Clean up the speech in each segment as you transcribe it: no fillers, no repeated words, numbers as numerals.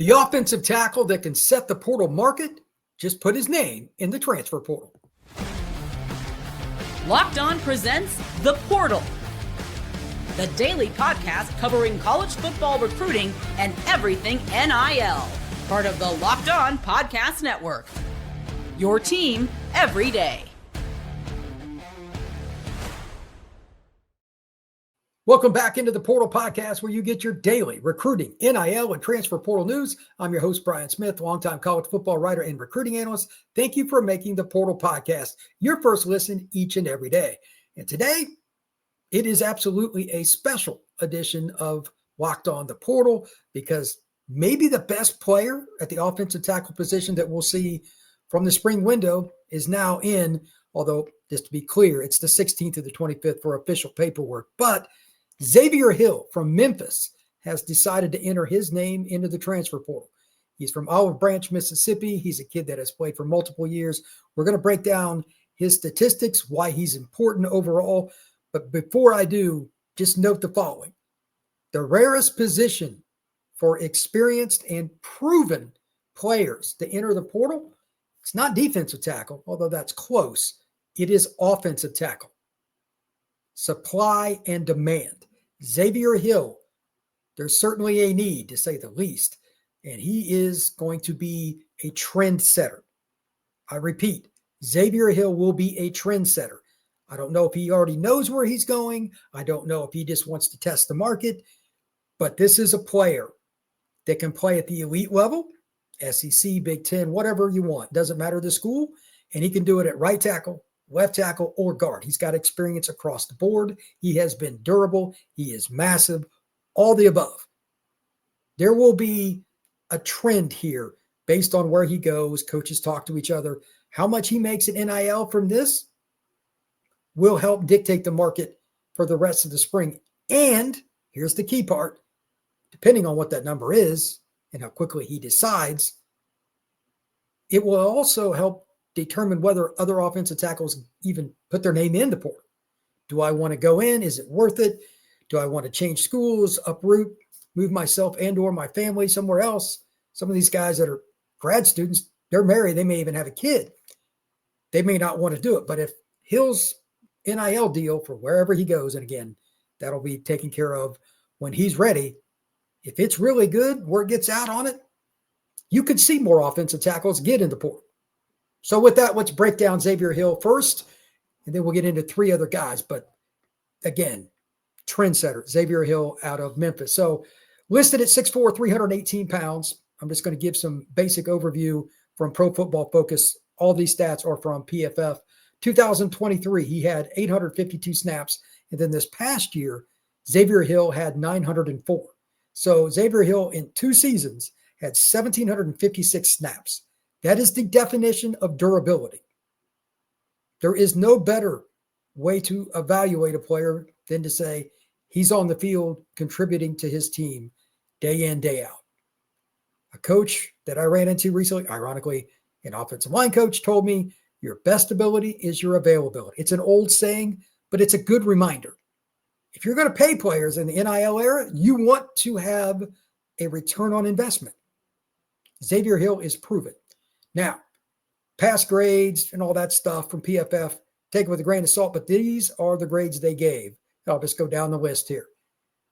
The offensive tackle that can set the portal market just put his name in the transfer portal. Locked On presents The Portal, the daily podcast covering college football recruiting and everything NIL. Part of the Locked On Podcast Network. Your team every day. Welcome back into the Portal Podcast, where you get your daily recruiting, NIL, and transfer portal news. I'm your host, Brian Smith, longtime college football writer and recruiting analyst. Thank you for making the Portal Podcast your first listen each and every day. And today, it is absolutely a special edition of Locked On the Portal, because maybe the best player at the offensive tackle position that we'll see from the spring window is now in, although just to be clear, it's the 16th to the 25th for official paperwork. But Xavier Hill from Memphis has decided to enter his name into the transfer portal. He's from Olive Branch, Mississippi. He's a kid that has played for multiple years. We're going to break down his statistics, why he's important overall. But before I do, just note the following. The rarest position for experienced and proven players to enter the portal, it's not defensive tackle, although that's close. It is offensive tackle. Supply and demand. Xavier Hill, there's certainly a need, to say the least, and he is going to be a trendsetter. I repeat, Xavier Hill will be a trendsetter. I don't know if he already knows where he's going. I don't know if he just wants to test the market, but this is a player that can play at the elite level, SEC, Big Ten, whatever you want. Doesn't matter the school, and he can do it at right tackle, left tackle, or guard. He's got experience across the board. He has been durable. He is massive. All the above. There will be a trend here based on where he goes. Coaches talk to each other. How much he makes in NIL from this will help dictate the market for the rest of the spring. And here's the key part. Depending on what that number is and how quickly he decides, it will also help determine whether other offensive tackles even put their name in the portal. Do I want to go in? Is it worth it? Do I want to change schools, uproot, move myself and or my family somewhere else? Some of these guys that are grad students, they're married. They may even have a kid. They may not want to do it. But if Hill's NIL deal for wherever he goes, and again, that'll be taken care of when he's ready. If it's really good, word gets out on it, you could see more offensive tackles get in the portal. So with that, let's break down Xavier Hill first, and then we'll get into three other guys. But again, trendsetter, Xavier Hill out of Memphis. So listed at 6'4", 318 pounds. I'm just going to give some basic overview from Pro Football Focus. All these stats are from PFF. 2023, he had 852 snaps. And then this past year, Xavier Hill had 904. So Xavier Hill in 2 seasons had 1,756 snaps. That is the definition of durability. There is no better way to evaluate a player than to say he's on the field contributing to his team day in, day out. A coach that I ran into recently, ironically, an offensive line coach, told me your best ability is your availability. It's an old saying, but it's a good reminder. If you're going to pay players in the NIL era, you want to have a return on investment. Xavier Hill is proven. Now, past grades and all that stuff from PFF, take it with a grain of salt, but these are the grades they gave. I'll just go down the list here.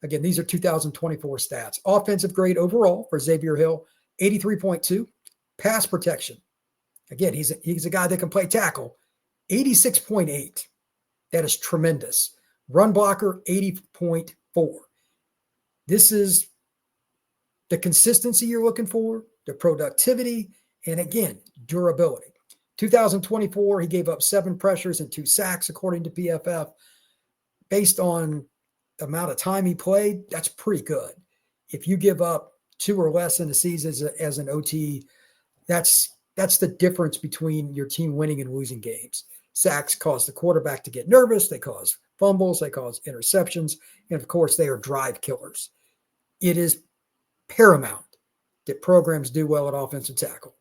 Again, these are 2024 stats. Offensive grade overall for Xavier Hill, 83.2. Pass protection. Again, he's a guy that can play tackle, 86.8. That is tremendous. Run blocker, 80.4. This is the consistency you're looking for, the productivity, and again, durability. 2024, he gave up 7 pressures and 2 sacks, according to PFF. Based on the amount of time he played, that's pretty good. If you give up 2 or less in a season as an OT, that's the difference between your team winning and losing games. Sacks cause the quarterback to get nervous. They cause fumbles. They cause interceptions. And, of course, they are drive killers. It is paramount that programs do well at offensive tackle.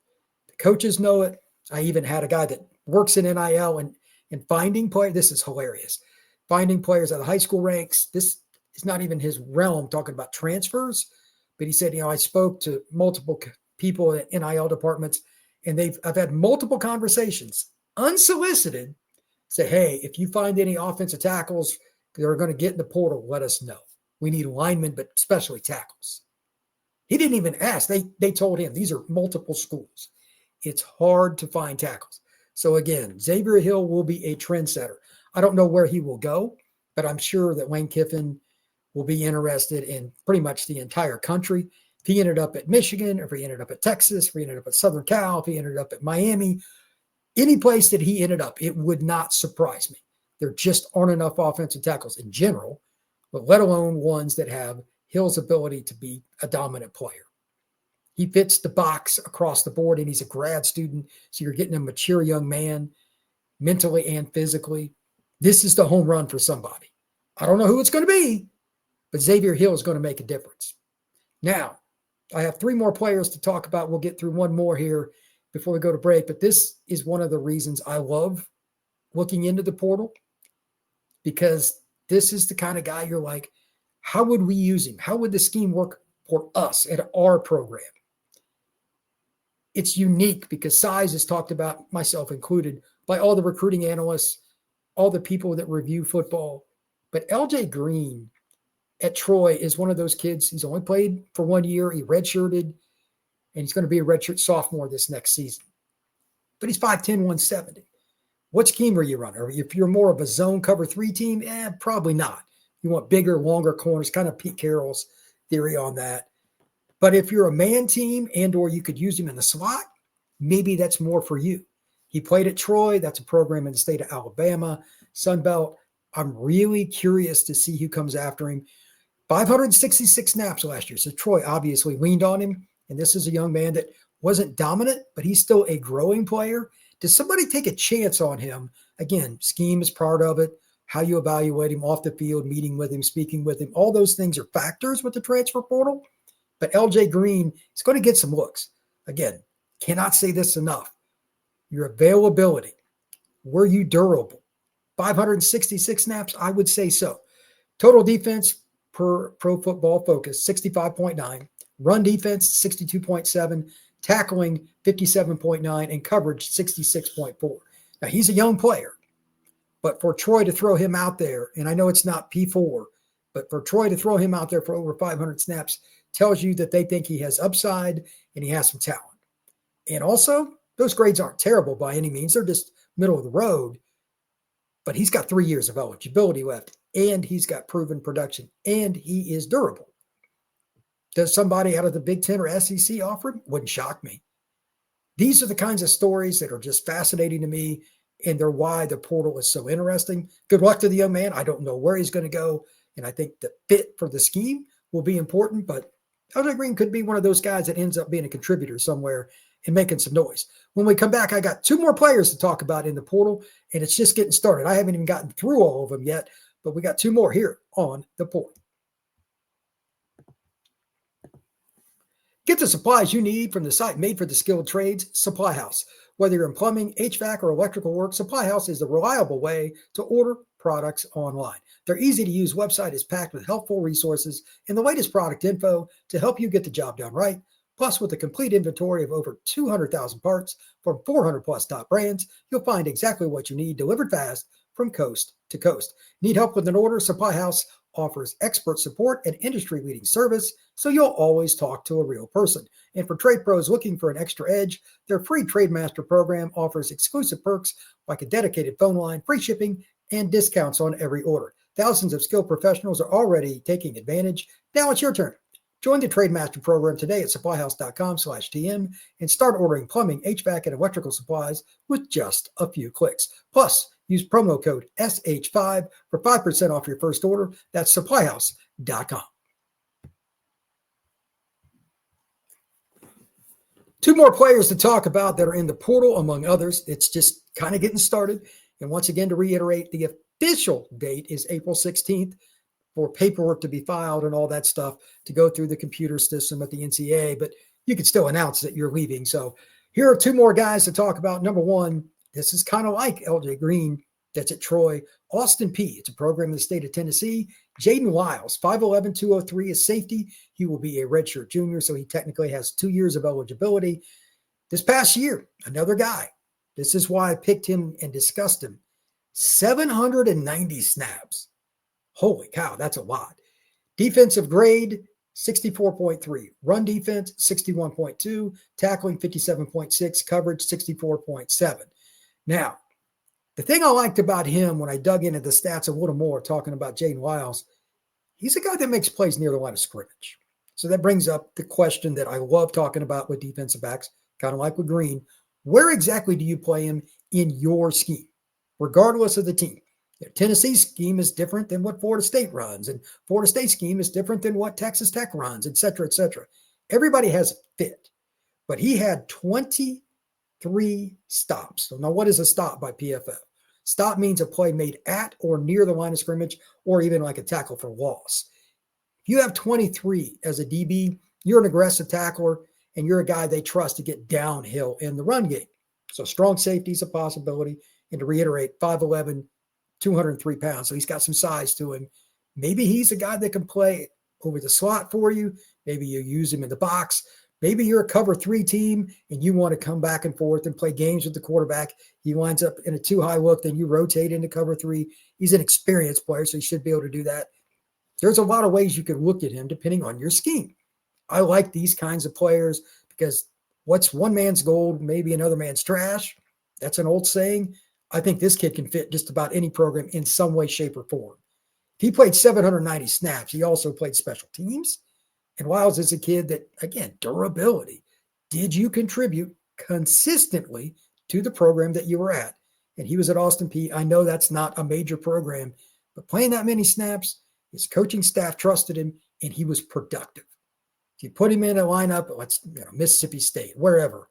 The coaches know it. I even had a guy that works in NIL and finding players. This is hilarious. Finding players at the high school ranks. This is not even his realm, talking about transfers. But he said, I spoke to multiple people at NIL departments, and I've had multiple conversations, unsolicited, say, hey, if you find any offensive tackles that are going to get in the portal, let us know. We need linemen, but especially tackles. He didn't even ask. They told him these are multiple schools. It's hard to find tackles. So again, Xavier Hill will be a trendsetter. I don't know where he will go, but I'm sure that Lane Kiffin will be interested in pretty much the entire country. If he ended up at Michigan, or if he ended up at Texas, if he ended up at Southern Cal, if he ended up at Miami, any place that he ended up, it would not surprise me. There just aren't enough offensive tackles in general, but let alone ones that have Hill's ability to be a dominant player. He fits the box across the board, and he's a grad student, so you're getting a mature young man mentally and physically. This is the home run for somebody. I don't know who it's going to be, but Xavier Hill is going to make a difference. Now, I have 3 more players to talk about. We'll get through one more here before we go to break, but this is one of the reasons I love looking into the portal, because this is the kind of guy you're like, how would we use him? How would the scheme work for us at our program? It's unique because size is talked about, myself included, by all the recruiting analysts, all the people that review football. But LJ Green at Troy is one of those kids. He's only played for 1 year. He redshirted, and he's going to be a redshirt sophomore this next season. But he's 5'10", 170. What scheme are you running? Or if you're more of a zone cover 3 team, probably not. You want bigger, longer corners, kind of Pete Carroll's theory on that. But if you're a man team and or you could use him in the slot, maybe that's more for you. He played at Troy. That's a program in the state of Alabama, Sun Belt. I'm really curious to see who comes after him. 566 snaps last year. So Troy obviously leaned on him. And this is a young man that wasn't dominant, but he's still a growing player. Does somebody take a chance on him? Again, scheme is part of it. How you evaluate him off the field, meeting with him, speaking with him. All those things are factors with the transfer portal. But LJ Green is going to get some looks. Again, cannot say this enough. Your availability. Were you durable? 566 snaps? I would say so. Total defense per Pro Football Focus, 65.9. Run defense, 62.7. Tackling, 57.9. And coverage, 66.4. Now, he's a young player. But for Troy to throw him out there, and I know it's not P4, but for Troy to throw him out there for over 500 snaps tells you that they think he has upside and he has some talent. And also, those grades aren't terrible by any means. They're just middle of the road. But he's got 3 years of eligibility left, and he's got proven production, and he is durable. Does somebody out of the Big Ten or SEC offer him? Wouldn't shock me. These are the kinds of stories that are just fascinating to me, and they're why the portal is so interesting. Good luck to the young man. I don't know where he's going to go, and I think the fit for the scheme will be important, but LJ Green could be one of those guys that ends up being a contributor somewhere and making some noise. When we come back, I got 2 more players to talk about in the portal, and it's just getting started. I haven't even gotten through all of them yet, but we got 2 more here on the portal. Get the supplies you need from the site made for the skilled trades, Supply House. Whether you're in plumbing, HVAC, or electrical work, Supply House is the reliable way to order products online. Their easy-to-use website is packed with helpful resources and the latest product info to help you get the job done right. Plus, with a complete inventory of over 200,000 parts from 400-plus top brands, you'll find exactly what you need delivered fast from coast to coast. Need help with an order? Supply House offers expert support and industry-leading service, so you'll always talk to a real person. And for trade pros looking for an extra edge, their free Trade Master program offers exclusive perks like a dedicated phone line, free shipping, and discounts on every order. Thousands of skilled professionals are already taking advantage. Now it's your turn. Join the Trade Master program today at supplyhouse.com/TM and start ordering plumbing, HVAC, and electrical supplies with just a few clicks. Plus, use promo code SH5 for 5% off your first order. That's supplyhouse.com. 2 more players to talk about that are in the portal, among others. It's just kind of getting started. And once again, to reiterate, the official date is April 16th for paperwork to be filed and all that stuff to go through the computer system at the NCAA. But you can still announce that you're leaving. So here are 2 more guys to talk about. Number one, this is kind of like LJ Green. that's at Troy. Austin Peay, it's a program in the state of Tennessee. Jaden Lyles, 5'11", 203 is safety. He will be a redshirt junior, so he technically has 2 years of eligibility. This past year, another guy. This is why I picked him and discussed him. 790 snaps. Holy cow, that's a lot. Defensive grade, 64.3. Run defense, 61.2. Tackling, 57.6. Coverage, 64.7. Now, the thing I liked about him when I dug into the stats a little more, talking about Jaden Lyles, he's a guy that makes plays near the line of scrimmage. So that brings up the question that I love talking about with defensive backs, kind of like with Green. Where exactly do you play him in your scheme, regardless of the team? Tennessee's scheme is different than what Florida State runs, and Florida State's scheme is different than what Texas Tech runs, et cetera, et cetera. Everybody has a fit, but he had 23 stops. So now what is a stop by PFF? Stop means a play made at or near the line of scrimmage, or even like a tackle for loss. If you have 23 as a DB, you're an aggressive tackler, and you're a guy they trust to get downhill in the run game. So strong safety is a possibility. And to reiterate, 5'11", 203 pounds. So he's got some size to him. Maybe he's a guy that can play over the slot for you. Maybe you use him in the box. Maybe you're a cover 3 team and you want to come back and forth and play games with the quarterback. He winds up in a too high look, then you rotate into cover 3. He's an experienced player, so he should be able to do that. There's a lot of ways you could look at him depending on your scheme. I like these kinds of players because what's one man's gold, maybe another man's trash. That's an old saying. I think this kid can fit just about any program in some way, shape, or form. He played 790 snaps. He also played special teams. And Lyles is a kid that, again, durability. Did you contribute consistently to the program that you were at? And he was at Austin Peay. I know that's not a major program, but playing that many snaps, his coaching staff trusted him, and he was productive. If you put him in a lineup, let's Mississippi State, wherever,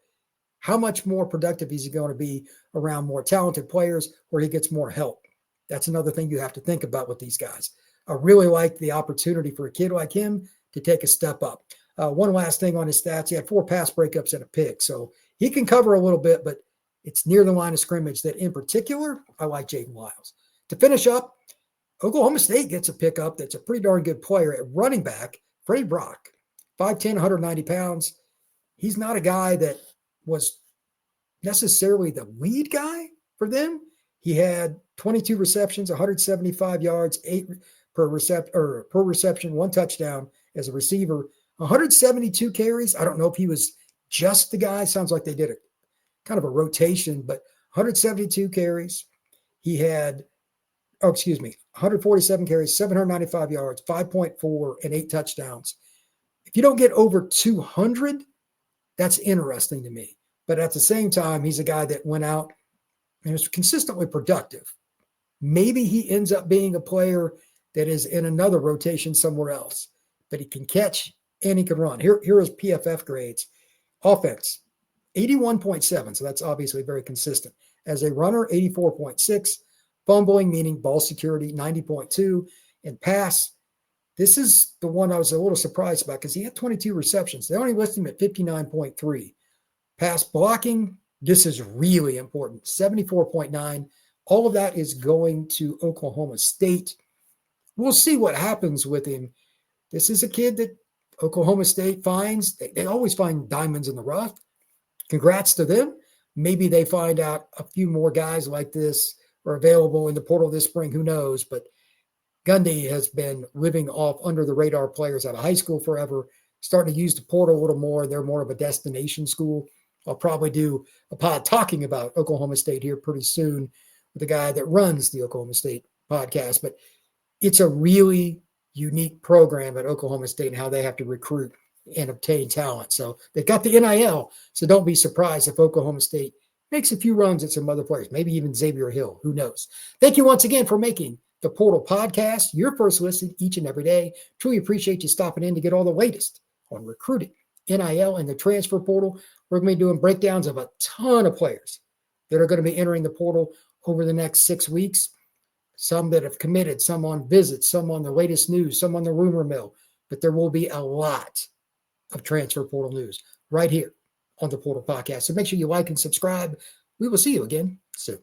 how much more productive is he going to be around more talented players where he gets more help? That's another thing you have to think about with these guys. I really like the opportunity for a kid like him to take a step up. One last thing on his stats, he had 4 pass breakups and a pick. So he can cover a little bit, but it's near the line of scrimmage that in particular, I like Jaden Lyles. To finish up, Oklahoma State gets a pickup that's a pretty darn good player at running back, Freddie Brock, 5'10", 190 pounds. He's not a guy that was necessarily the lead guy for them. He had 22 receptions, 175 yards, 8 per reception, 1 touchdown as a receiver, 172 carries. I don't know if he was just the guy. Sounds like they did a kind of a rotation, but 172 carries. He had, 147 carries, 795 yards, 5.4, and 8 touchdowns. If you don't get over 200, that's interesting to me. But at the same time, he's a guy that went out and was consistently productive. Maybe he ends up being a player that is in another rotation somewhere else, but he can catch and he can run. Here is PFF grades. Offense, 81.7, so that's obviously very consistent. As a runner, 84.6. Fumbling, meaning ball security, 90.2. And pass, this is the one I was a little surprised about because he had 22 receptions. They only listed him at 59.3. Pass blocking, this is really important, 74.9. All of that is going to Oklahoma State. We'll see what happens with him. This is a kid that Oklahoma State finds. They always find diamonds in the rough. Congrats to them. Maybe they find out a few more guys like this are available in the portal this spring. Who knows? But Gundy has been living off under the radar players out of high school forever, starting to use the portal a little more. They're more of a destination school. I'll probably do a pod talking about Oklahoma State here pretty soon with the guy that runs the Oklahoma State podcast. But it's a really unique program at Oklahoma State and how they have to recruit and obtain talent. So they've got the NIL. So don't be surprised if Oklahoma State makes a few runs at some other players, maybe even Xavier Hill. Who knows? Thank you once again for making the Portal Podcast your first listen each and every day. Truly appreciate you stopping in to get all the latest on recruiting, NIL, and the transfer portal. We're going to be doing breakdowns of a ton of players that are going to be entering the portal over the next 6 weeks. Some that have committed, some on visits, some on the latest news, some on the rumor mill. But there will be a lot of transfer portal news right here on the Portal Podcast. So make sure you like and subscribe. We will see you again soon.